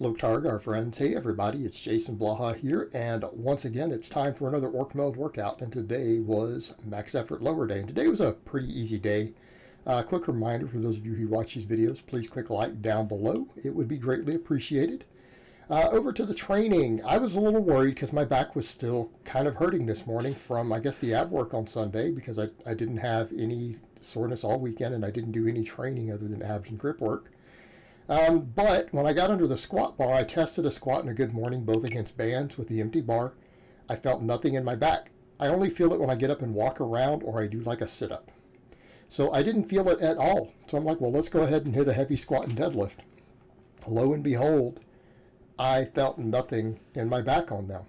Loktarg, our friends. Hey everybody, it's Jason Blaha here, and once again it's time for another Orc Meld workout, and today was Max Effort Lower Day, and today was a pretty easy day. Quick reminder for those of you who watch these videos, please click like down below. It would be greatly appreciated. Over to the training. I was a little worried because my back was still kind of hurting this morning from, I guess, the ab work on Sunday, because I didn't have any soreness all weekend and I didn't do any training other than abs and grip work. But when I got under the squat bar, I tested a squat and a good morning, both against bands with the empty bar. I felt nothing in my back. I only feel it when I get up and walk around or I do like a sit-up. So I didn't feel it at all. So I'm like, well, let's go ahead and hit a heavy squat and deadlift. Lo and behold, I felt nothing in my back on them.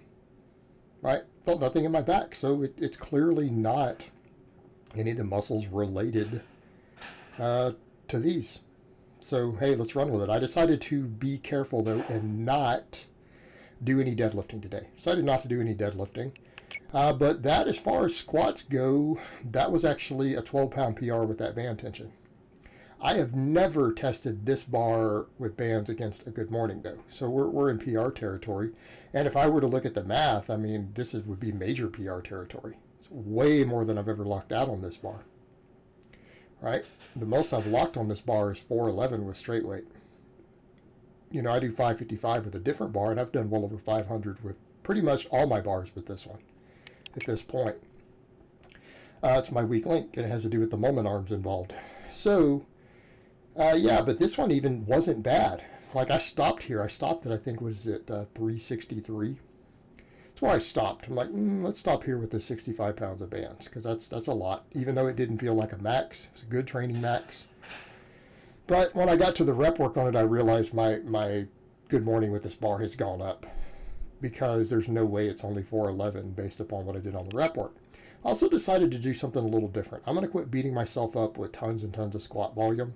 Right? Felt nothing in my back. So it's clearly not any of the muscles related to these. So, hey, let's run with it. I decided to be careful, though, and not do any deadlifting today. Decided not to do any deadlifting. But that, as far as squats go, that was actually a 12-pound PR with that band tension. I have never tested this bar with bands against a good morning, though. So we're in PR territory. And if I were to look at the math, I mean, would be major PR territory. It's way more than I've ever locked out on this bar. Right? The most I've locked on this bar is 411 with straight weight. You know, I do 555 with a different bar, and I've done well over 500 with pretty much all my bars with this one at this point. It's my weak link, and it has to do with the moment arms involved. So, yeah, but this one even wasn't bad. Like, I stopped here. I stopped at, I think, was it 363? That's where I stopped. I'm like, let's stop here with the 65 pounds of bands, because that's a lot, even though it didn't feel like a max. It's a good training max. But when I got to the rep work on it, I realized my good morning with this bar has gone up, because there's no way it's only 411 based upon what I did on the rep work. I also decided to do something a little different. I'm going to quit beating myself up with tons and tons of squat volume.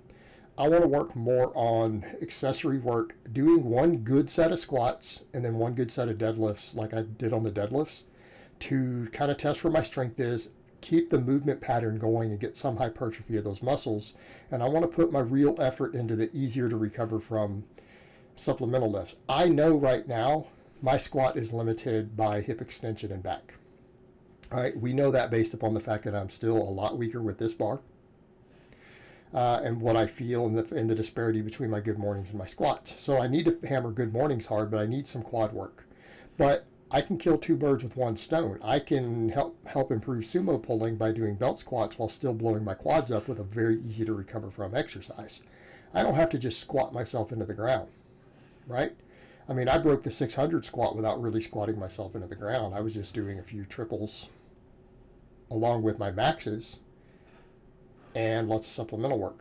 I want to work more on accessory work, doing one good set of squats and then one good set of deadlifts like I did on the deadlifts, to kind of test where my strength is, keep the movement pattern going and get some hypertrophy of those muscles. And I want to put my real effort into the easier to recover from supplemental lifts. I know right now my squat is limited by hip extension and back. All right, we know that based upon the fact that I'm still a lot weaker with this bar. And what I feel in the disparity between my good mornings and my squats. So I need to hammer good mornings hard, but I need some quad work. But I can kill two birds with one stone. I can help improve sumo pulling by doing belt squats while still blowing my quads up with a very easy to recover from exercise. I don't have to just squat myself into the ground, right? I mean, I broke the 600 squat without really squatting myself into the ground. I was just doing a few triples along with my maxes and lots of supplemental work,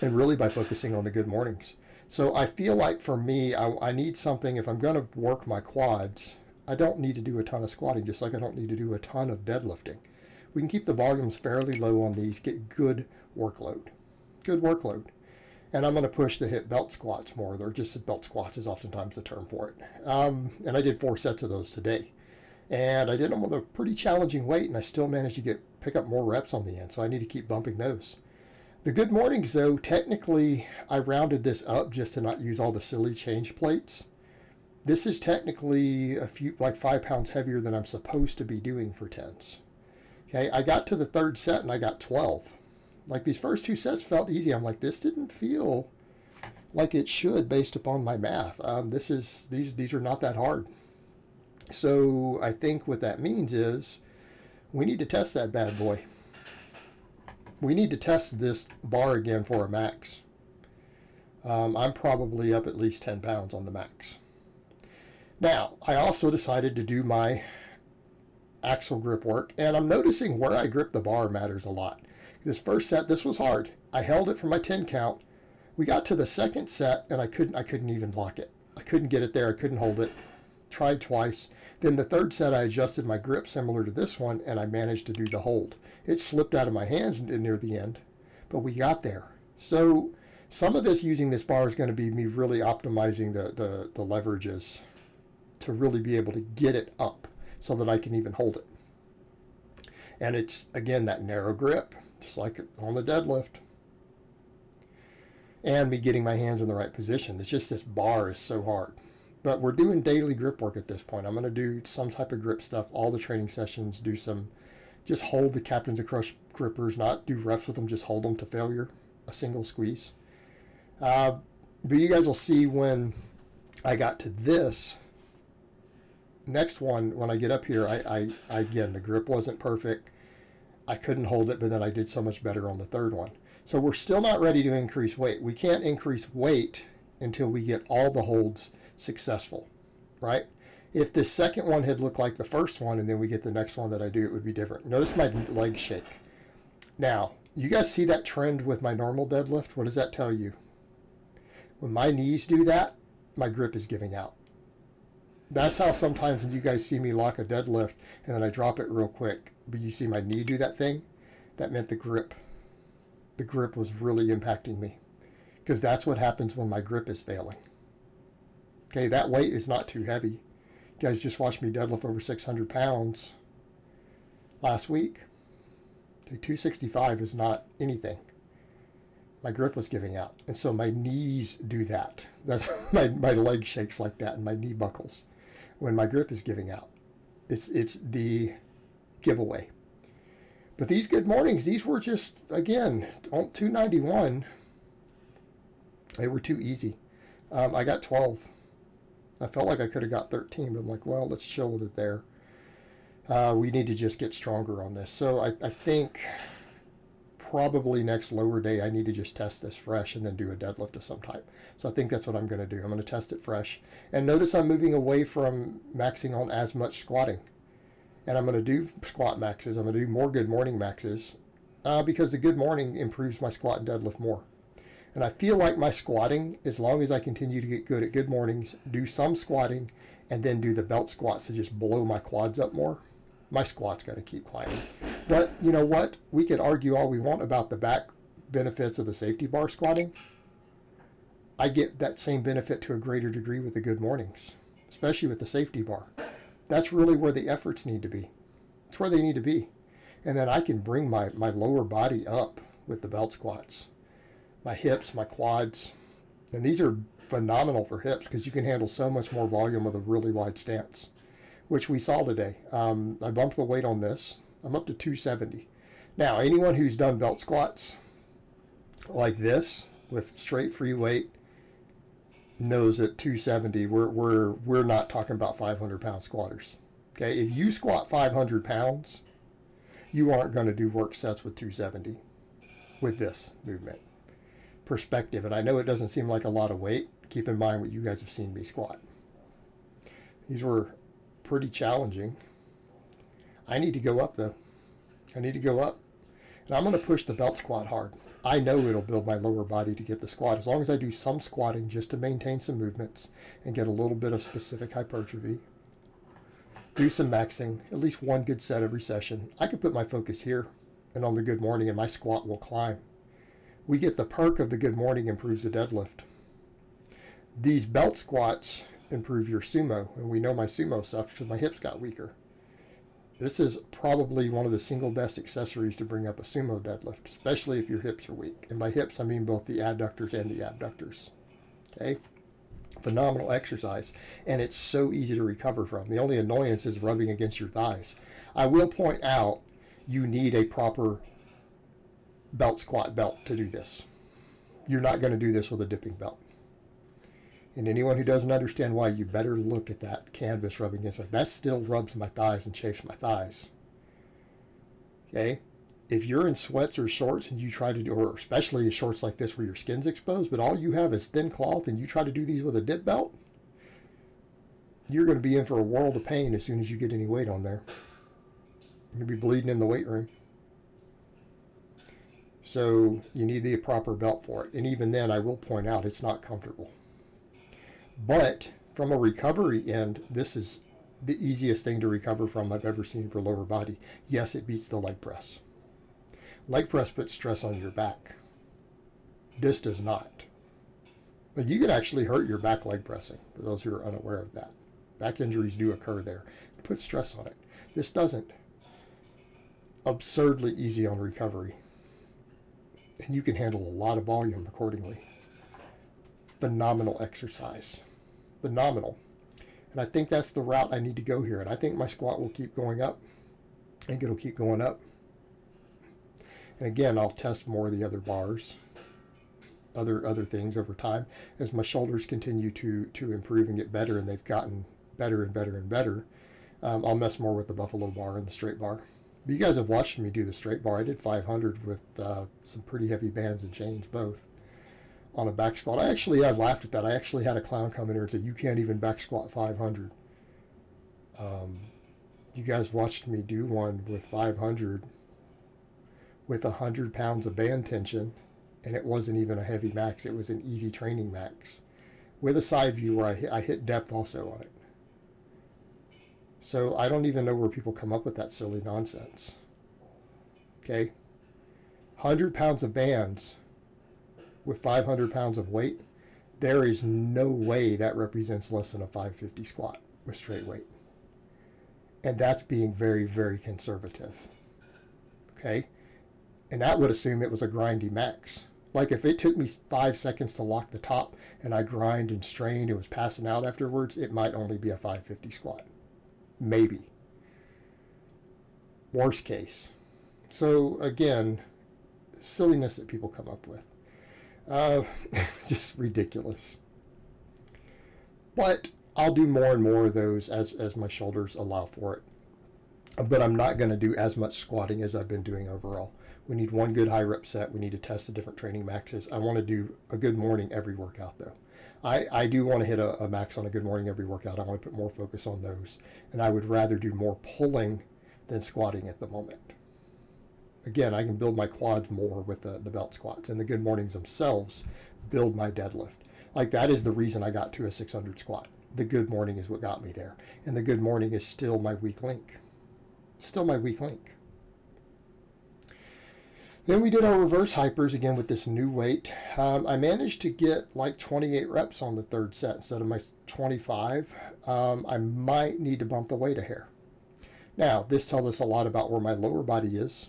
and really by focusing on the good mornings. So I feel like for me, I need something. If I'm going to work my quads, I don't need to do a ton of squatting, just like I don't need to do a ton of deadlifting. We can keep the volumes fairly low on these, get good workload. And I'm going to push the hip belt squats more. They're just belt squats is oftentimes the term for it. And I did 4 sets of those today. And I did them with a pretty challenging weight, and I still managed to pick up more reps on the end, so I need to keep bumping those. The good mornings, though, technically, I rounded this up just to not use all the silly change plates. This is technically like 5 pounds heavier than I'm supposed to be doing for 10s. Okay, I got to the third set and I got 12. Like, these first 2 sets felt easy. I'm like, this didn't feel like it should based upon my math. These are not that hard. So I think what that means is we need to test that bad boy. We need to test this bar again for a max. I'm probably up at least 10 pounds on the max. Now, I also decided to do my axle grip work, and I'm noticing where I grip the bar matters a lot. This first set, this was hard. I held it for my 10 count. We got to the second set, and I couldn't even lock it. I couldn't get it there. I couldn't hold it. Tried twice. Then the third set, I adjusted my grip similar to this one, and I managed to do the hold. It slipped out of my hands near the end, but we got there. So some of this using this bar is going to be me really optimizing the leverages to really be able to get it up so that I can even hold it. And it's, again, that narrow grip, just like on the deadlift. and me getting my hands in the right position. It's just this bar is so hard. But we're doing daily grip work at this point. I'm going to do some type of grip stuff, all the training sessions, do some, just hold the captains of crush grippers, not do reps with them, just hold them to failure, a single squeeze. But you guys will see when I got to this next one, when I get up here, I again, the grip wasn't perfect. I couldn't hold it, but then I did so much better on the third one. So we're still not ready to increase weight. We can't increase weight until we get all the holds successful, right? If the second one had looked like the first one and then we get the next one that I do, it would be different. Notice my legs shake. Now, you guys see that trend with my normal deadlift? What does that tell you? When my knees do that, my grip is giving out. That's how sometimes when you guys see me lock a deadlift and then I drop it real quick, but you see my knee do that thing, that meant the grip was really impacting me, because that's what happens when my grip is failing. Okay, that weight is not too heavy. You guys just watched me deadlift over 600 pounds last week. Okay, 265 is not anything. My grip was giving out, and so my knees do that. That's my leg shakes like that, and my knee buckles when my grip is giving out. It's the giveaway. But these good mornings, these were just, again, on 291, they were too easy. I got 12. I felt like I could have got 13, but I'm like, well, let's chill with it there. We need to just get stronger on this. So I think probably next lower day, I need to just test this fresh and then do a deadlift of some type. So I think that's what I'm going to do. I'm going to test it fresh. And notice I'm moving away from maxing on as much squatting. And I'm going to do squat maxes. I'm going to do more good morning maxes because the good morning improves my squat and deadlift more. And I feel like my squatting, as long as I continue to get good at good mornings, do some squatting, and then do the belt squats to just blow my quads up more, my squat's got to keep climbing. But you know what? We could argue all we want about the back benefits of the safety bar squatting. I get that same benefit to a greater degree with the good mornings, especially with the safety bar. That's really where the efforts need to be. It's where they need to be. And then I can bring my lower body up with the belt squats. My hips, my quads. And these are phenomenal for hips because you can handle so much more volume with a really wide stance, which we saw today. I bumped the weight on this. I'm up to 270. Now, anyone who's done belt squats like this with straight free weight knows at 270 we're not talking about 500-pound squatters. Okay, if you squat 500 pounds, you aren't going to do work sets with 270 with this movement perspective. And I know it doesn't seem like a lot of weight. Keep in mind what you guys have seen me squat. These were pretty challenging. I need to go up though. I need to go up, and I'm going to push the belt squat hard. I know it'll build my lower body to get the squat, as long as I do some squatting just to maintain some movements and get a little bit of specific hypertrophy. Do some maxing, at least one good set every session. I could put my focus here and on the good morning, and my squat will climb. We get the perk of the good morning improves the deadlift. These belt squats improve your sumo, and we know my sumo sucks because my hips got weaker. This is probably one of the single best accessories to bring up a sumo deadlift, especially if your hips are weak. And by hips, I mean both the adductors and the abductors. Okay? Phenomenal exercise. And it's so easy to recover from. The only annoyance is rubbing against your thighs. I will point out, you need a proper belt squat belt to do this. You're not going to do this with a dipping belt. And anyone who doesn't understand why, you better look at that canvas rubbing against my, that still rubs my thighs and chafes my thighs. Okay? If you're in sweats or shorts and you try to do, or especially shorts like this where your skin's exposed, but all you have is thin cloth and you try to do these with a dip belt, you're going to be in for a world of pain as soon as you get any weight on there. You'll be bleeding in the weight room. So you need the proper belt for it. And even then, I will point out, it's not comfortable. But from a recovery end, this is the easiest thing to recover from I've ever seen for lower body. Yes, it beats the leg press. Leg press puts stress on your back. This does not. But you can actually hurt your back leg pressing, for those who are unaware of that. Back injuries do occur there. It puts stress on it. This doesn't. Absurdly easy on recovery. And you can handle a lot of volume accordingly. Phenomenal exercise. Phenomenal. And I think that's the route I need to go here. And I think my squat will keep going up. I think it'll keep going up. And again, I'll test more of the other bars, other things over time as my shoulders continue to improve and get better, and they've gotten better and better and better. I'll mess more with the buffalo bar and the straight bar. But you guys have watched me do the straight bar. I did 500 with some pretty heavy bands and chains both on a back squat. I've laughed at that. I actually had a clown come in here and say, you can't even back squat 500. You guys watched me do one with 500 with 100 pounds of band tension, and it wasn't even a heavy max. It was an easy training max with a side view where I hit depth also on it. So I don't even know where people come up with that silly nonsense. Okay? 100 pounds of bands with 500 pounds of weight, there is no way that represents less than a 550 squat with straight weight. And that's being very, very conservative. Okay? And that would assume it was a grindy max. Like if it took me 5 seconds to lock the top and I grind and strained and was passing out afterwards, it might only be a 550 squat. Maybe. Worst case. So again, silliness that people come up with. Just ridiculous. But I'll do more and more of those as my shoulders allow for it. But I'm not going to do as much squatting as I've been doing overall. We need one good high rep set. We need to test the different training maxes. I want to do a good morning every workout though. I do want to hit a max on a good morning every workout. I want to put more focus on those. And I would rather do more pulling than squatting at the moment. Again, I can build my quads more with the belt squats, and the good mornings themselves build my deadlift. Like that is the reason I got to a 600 squat. The good morning is what got me there. And the good morning is still my weak link. Still my weak link. Then we did our reverse hypers again with this new weight. I managed to get like 28 reps on the third set instead of my 25. I might need to bump the weight a hair. Now, this tells us a lot about where my lower body is.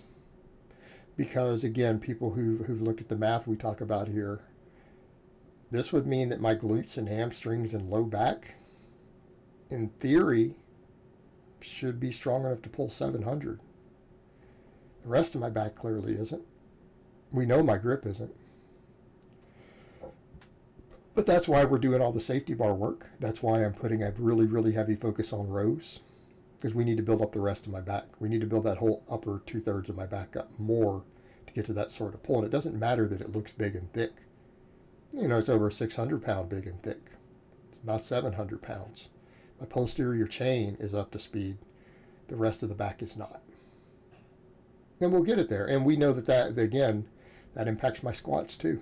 Because again, people who've looked at the math we talk about here, this would mean that my glutes and hamstrings and low back, in theory, should be strong enough to pull 700. The rest of my back clearly isn't. We know my grip isn't. But that's why we're doing all the safety bar work. That's why I'm putting a really, really heavy focus on rows. Because we need to build up the rest of my back. We need to build that whole upper 2/3 of my back up more to get to that sort of pull. And it doesn't matter that it looks big and thick. You know, it's over 600 pound big and thick. It's not 700 pounds. My posterior chain is up to speed. The rest of the back is not. And we'll get it there. And we know that again, that impacts my squats too.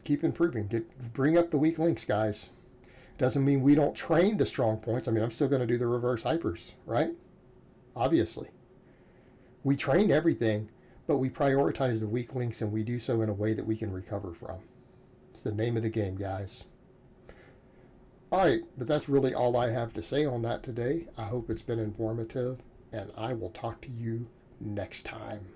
Keep improving. Bring up the weak links, guys. Doesn't mean we don't train the strong points. I mean, I'm still going to do the reverse hypers, right? Obviously. We train everything, but we prioritize the weak links, and we do so in a way that we can recover from. It's the name of the game, guys. All right, but that's really all I have to say on that today. I hope it's been informative, and I will talk to you next time.